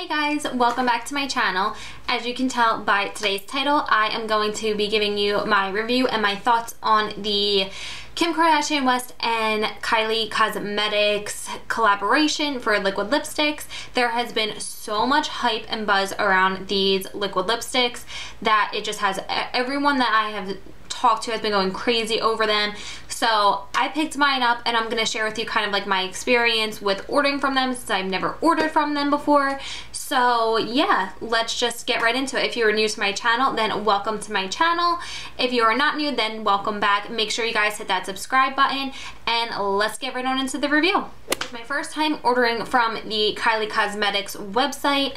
Hey guys, welcome back to my channel. As you can tell by today's title, I am going to be giving you my review and my thoughts on the Kim Kardashian West and KYLIE Cosmetics collaboration for liquid lipsticks. There has been so much hype and buzz around these liquid lipsticks that it just has everyone that I have talked to has been going crazy over them. So I picked mine up and I'm going to share with you kind of like my experience with ordering from them since I've never ordered from them before. So yeah, let's just get right into it. If you are new to my channel, then welcome to my channel. If you are not new, then welcome back. Make sure you guys hit that subscribe button and let's get right on into the review. It's my first time ordering from the KYLIE Cosmetics website.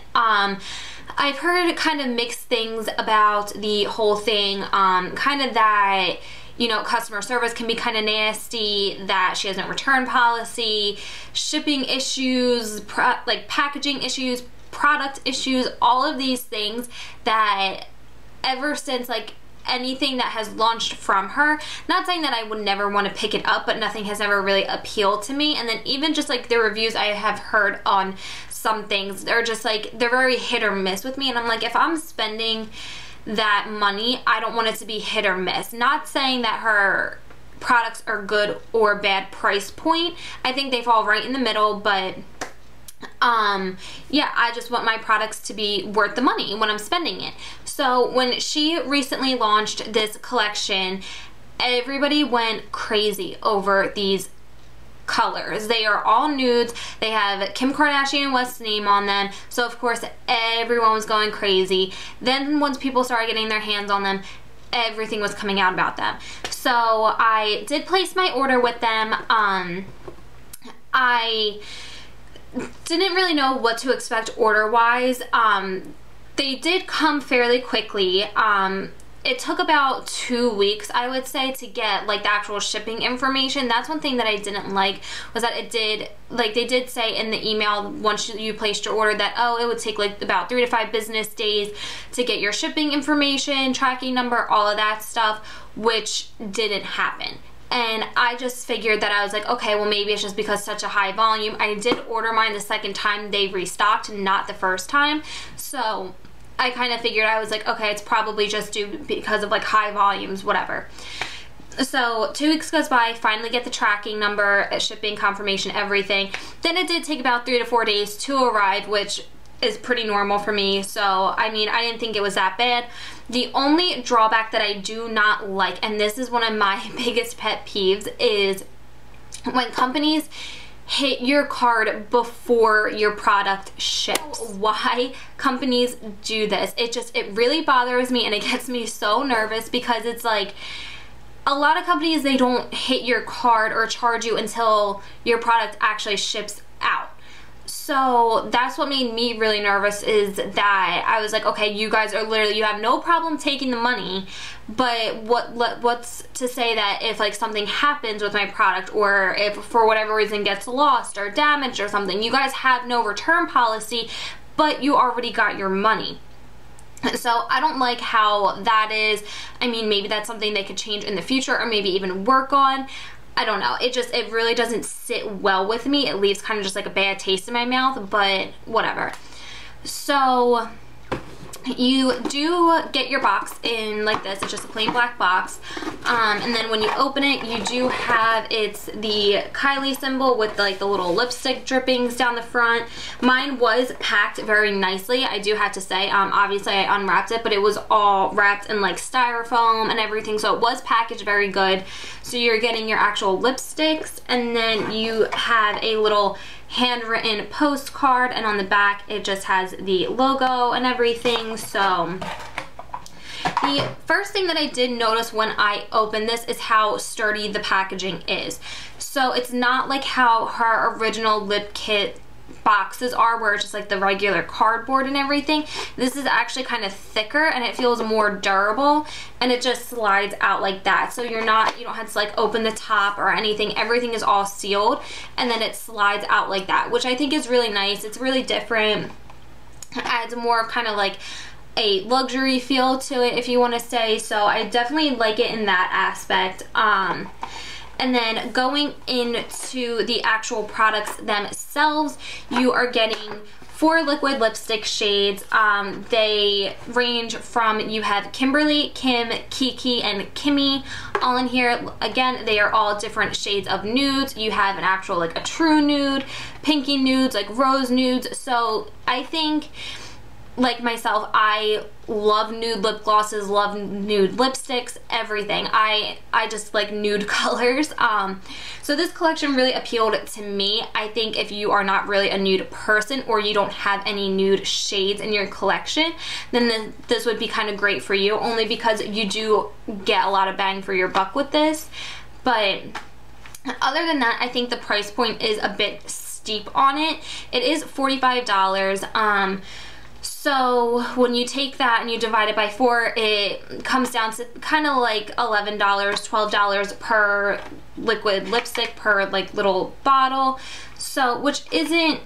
I've heard kind of mixed things about the whole thing, kind of that, you know, customer service can be kind of nasty, that she has no return policy, shipping issues, like packaging issues, product issues, all of these things that ever since like anything that has launched from her, not saying that I would never want to pick it up, but nothing has ever really appealed to me. And then even just like the reviews I have heard on some things, they're just like, they're very hit or miss with me. And I'm like, if I'm spending that money, I don't want it to be hit or miss. Not saying that her products are good or bad price point. I think they fall right in the middle, but yeah, I just want my products to be worth the money when I'm spending it. So when she recently launched this collection, everybody went crazy over these colors. They are all nudes. They have Kim Kardashian West's name on them, so of course everyone was going crazy. Then once people started getting their hands on them, everything was coming out about them. So I did place my order with them. I didn't really know what to expect order-wise. They did come fairly quickly. It took about 2 weeks, I would say, to get like the actual shipping information. That's one thing that I didn't like, was that it did, like they did say in the email once you placed your order that, oh, it would take like about 3 to 5 business days to get your shipping information, tracking number, all of that stuff, which didn't happen. And I just figured that I was like, okay, well maybe it's just because such a high volume. I did order mine the second time they restocked, not the first time. So I kind of figured, I was like, okay, it's probably just due because of like high volumes, whatever. So 2 weeks goes by, finally get the tracking number, shipping confirmation, everything. Then it did take about 3 to 4 days to arrive, which is pretty normal for me. So I mean, I didn't think it was that bad. The only drawback that I do not like, and this is one of my biggest pet peeves, is when companies hit your card before your product ships. Why companies do this, it really bothers me and it gets me so nervous, because it's like a lot of companies, they don't hit your card or charge you until your product actually ships out. So that's what made me really nervous, is that I was like, okay, you guys are literally, you have no problem taking the money, but what's to say that if like something happens with my product, or if for whatever reason gets lost or damaged or something, you guys have no return policy, but you already got your money. So I don't like how that is. I mean, maybe that's something they could change in the future, or maybe even work on. I don't know. It really doesn't sit well with me. It leaves kind of just like a bad taste in my mouth, but whatever. So you do get your box in like this. It's just a plain black box. And then when you open it, you do have, it's the KYLIE symbol with like the little lipstick drippings down the front. Mine was packed very nicely, I do have to say. Obviously I unwrapped it, but it was all wrapped in like styrofoam and everything, so it was packaged very good. So you're getting your actual lipsticks, and then you have a little handwritten postcard, and on the back it just has the logo and everything. So the first thing that I did notice when I opened this is how sturdy the packaging is. So it's not like how her original lip kit boxes are, where it's just like the regular cardboard and everything. This is actually kind of thicker and it feels more durable, and it just slides out like that. So you don't have to like open the top or anything. Everything is all sealed, and then it slides out like that, which I think is really nice. It's really different. It adds more of kind of like a luxury feel to it, if you want to say. So I definitely like it in that aspect. And then going into the actual products themselves, you are getting 4 liquid lipstick shades. They range from, you have Kimberly, Kim, Kiki, and Kimmy all in here. Again, they are all different shades of nudes. You have an actual, like a true nude, pinky nudes, like rose nudes. So I think, like myself, I love nude lip glosses, love nude lipsticks, everything. I just like nude colors. So this collection really appealed to me. I think if you are not really a nude person or you don't have any nude shades in your collection, then this would be kind of great for you, only because you do get a lot of bang for your buck with this. But other than that, I think the price point is a bit steep on it. It is $45. So when you take that and you divide it by 4, it comes down to kind of like $11, $12 per liquid lipstick, per like little bottle. So, which isn't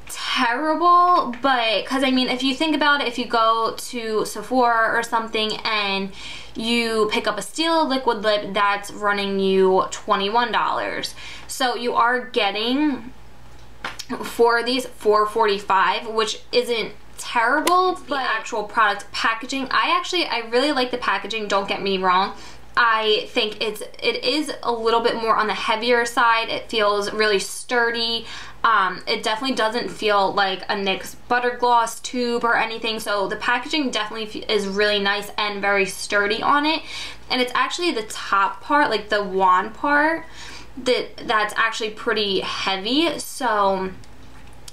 terrible, but because I mean, if you think about it, if you go to Sephora or something and you pick up a steel liquid lip, that's running you $21. So you are getting for these $4.45, which isn't terrible. But the actual product packaging, I really like the packaging, don't get me wrong. I think it is a little bit more on the heavier side. It feels really sturdy. It definitely doesn't feel like a NYX butter gloss tube or anything, so the packaging definitely is really nice and very sturdy on it. And it's actually the top part, like the wand part, that's actually pretty heavy. So,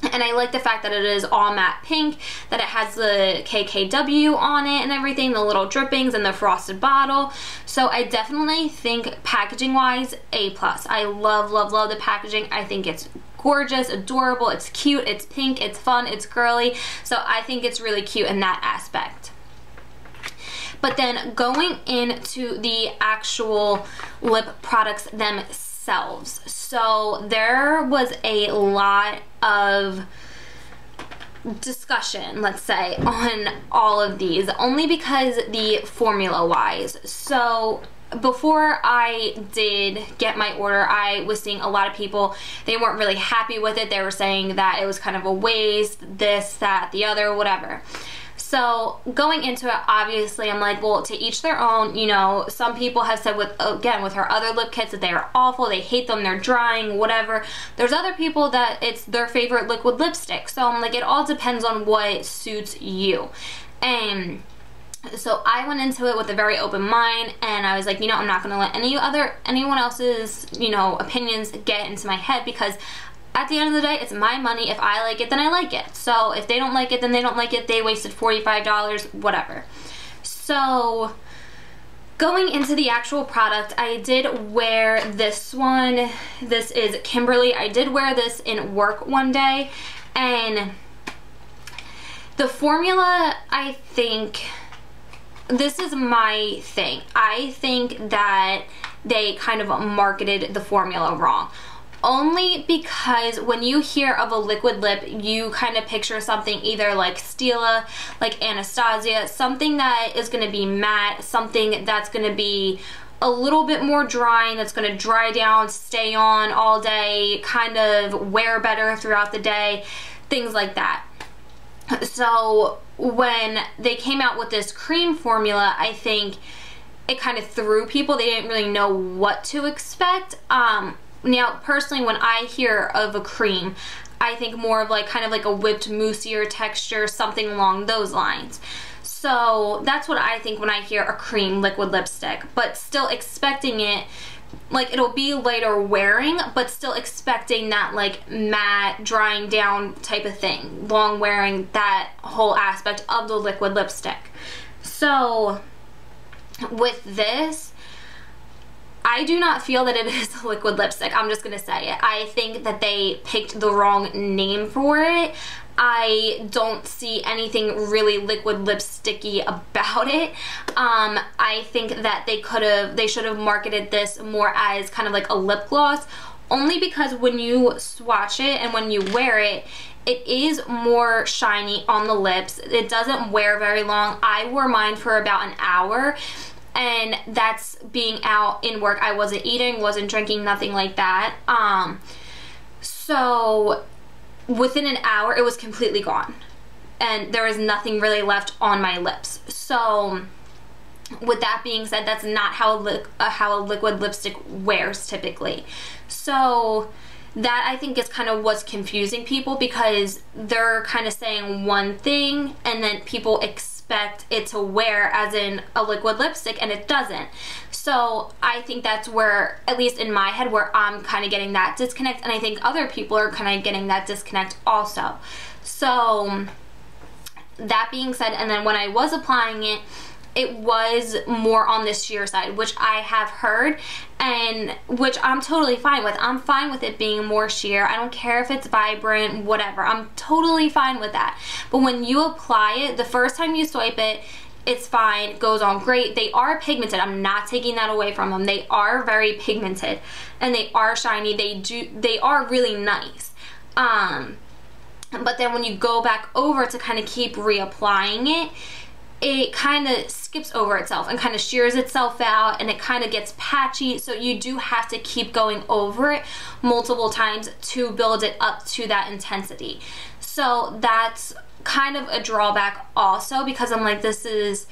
and I like the fact that it is all matte pink, that it has the KKW on it and everything, the little drippings and the frosted bottle. So I definitely think packaging wise, A+. I love, love, love the packaging. I think it's gorgeous, adorable, it's cute, it's pink, it's fun, it's girly. So I think it's really cute in that aspect. But then going into the actual lip products themselves, so there was a lot of discussion, let's say, on all of these, only because the formula wise. So before I did get my order, I was seeing a lot of people, they weren't really happy with it. They were saying that it was kind of a waste, this, that, the other, whatever. So going into it, obviously, I'm like, well, to each their own. You know, some people have said with her other lip kits that they are awful, they hate them, they're drying, whatever. There's other people that it's their favorite liquid lipstick. So I'm like, it all depends on what suits you. And so I went into it with a very open mind, and I was like, you know, I'm not going to let anyone else's, you know, opinions get into my head, because at the end of the day, it's my money. If I like it, then I like it. So if they don't like it, then they don't like it. They wasted $45, whatever. So going into the actual product, I did wear this one. This is Kimberly. I did wear this in work one day, and the formula, I think, this is my thing. I think that they kind of marketed the formula wrong. Only because when you hear of a liquid lip, you kind of picture something either like Stila, like Anastasia, something that is going to be matte, something that's going to be a little bit more drying, that's going to dry down, stay on all day, kind of wear better throughout the day, things like that. So when they came out with this cream formula, I think it kind of threw people. They didn't really know what to expect. Now, personally, when I hear of a cream, I think more of like kind of like a whipped moussier texture, something along those lines. So that's what I think when I hear a cream liquid lipstick, but still expecting it, like it'll be lighter wearing, but still expecting that like matte, drying down type of thing, long wearing, that whole aspect of the liquid lipstick. So with this, I do not feel that it is a liquid lipstick. I'm just going to say it. I think that they picked the wrong name for it. I don't see anything really liquid lipsticky about it. I think that they should have marketed this more as kind of like a lip gloss, only because when you swatch it and when you wear it, it is more shiny on the lips. It doesn't wear very long. I wore mine for about an hour. And that's being out in work. I wasn't eating, wasn't drinking, nothing like that. So within an hour it was completely gone and there was nothing really left on my lips. So with that being said, that's not how a liquid lipstick wears typically. So that I think is kind of what's confusing people, because they're kind of saying one thing and then people expect it to wear as in a liquid lipstick, and it doesn't. So I think that's where, at least in my head, where I'm kind of getting that disconnect, and I think other people are kind of getting that disconnect also. So that being said, and then when I was applying it, it was more on the sheer side, which I have heard, and which I'm totally fine with. I'm fine with it being more sheer. I don't care if it's vibrant, whatever. I'm totally fine with that. But when you apply it, the first time you swipe it, it's fine, it goes on great. They are pigmented. I'm not taking that away from them. They are very pigmented and they are shiny. They are really nice. But then when you go back over to kind of keep reapplying it, it kind of skips over itself and kind of shears itself out, and it kind of gets patchy. So you do have to keep going over it multiple times to build it up to that intensity. So that's kind of a drawback also, because I'm like, this is,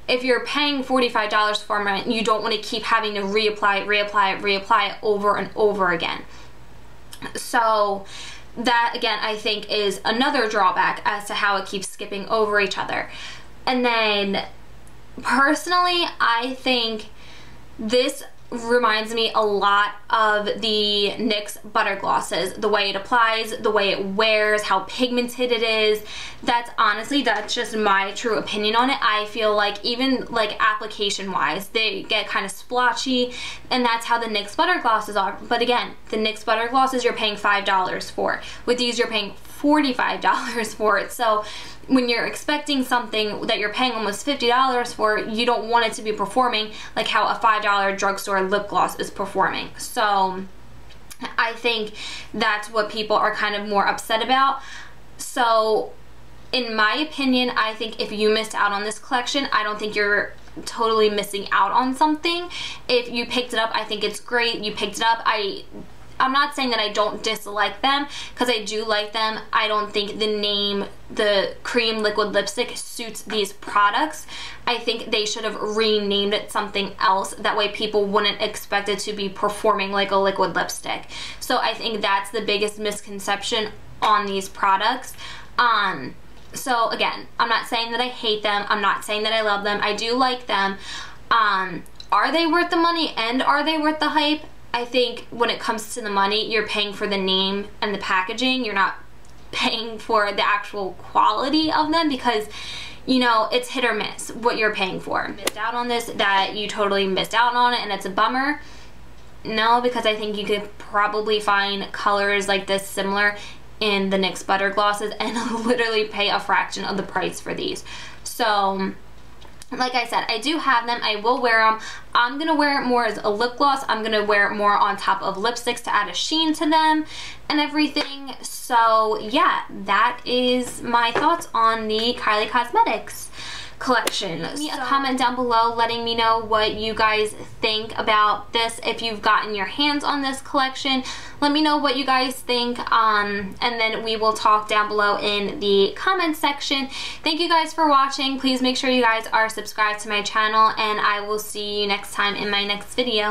if you're paying $45 for it, you don't want to keep having to reapply it over and over again. So that again, I think is another drawback as to how it keeps skipping over each other. And then personally, I think this reminds me a lot of the NYX Butter Glosses. The way it applies, the way it wears, how pigmented it is. That's just my true opinion on it. I feel like even like application wise, they get kind of splotchy, and that's how the NYX Butter Glosses are. But again, the NYX Butter Glosses you're paying $5 for. With these you're paying $45 for it. So when you're expecting something that you're paying almost $50 for, you don't want it to be performing like how a $5 drugstore lip gloss is performing. So I think that's what people are kind of more upset about. So in my opinion, I think if you missed out on this collection, I don't think you're totally missing out on something. If you picked it up, I think it's great. You picked it up. I'm not saying that I don't dislike them, because I do like them. I don't think the name, the cream liquid lipstick, suits these products. I think they should have renamed it something else. That way people wouldn't expect it to be performing like a liquid lipstick. So I think that's the biggest misconception on these products. So again, I'm not saying that I hate them. I'm not saying that I love them. I do like them. Are they worth the money, and are they worth the hype? I think when it comes to the money, you're paying for the name and the packaging. You're not paying for the actual quality of them, because, you know, it's hit or miss what you're paying for. Missed out on this, that you totally missed out on it and it's a bummer. No, because I think you could probably find colors like this similar in the NYX Butter Glosses and literally pay a fraction of the price for these. So like I said, I do have them. I will wear them. I'm going to wear it more as a lip gloss. I'm going to wear it more on top of lipsticks to add a sheen to them and everything. So yeah, that is my thoughts on the Kylie Cosmetics collection. Leave me a comment down below letting me know what you guys think about this. If you've gotten your hands on this collection, let me know what you guys think, and then we will talk down below in the comment section. Thank you guys for watching. Please make sure you guys are subscribed to my channel, and I will see you next time in my next video.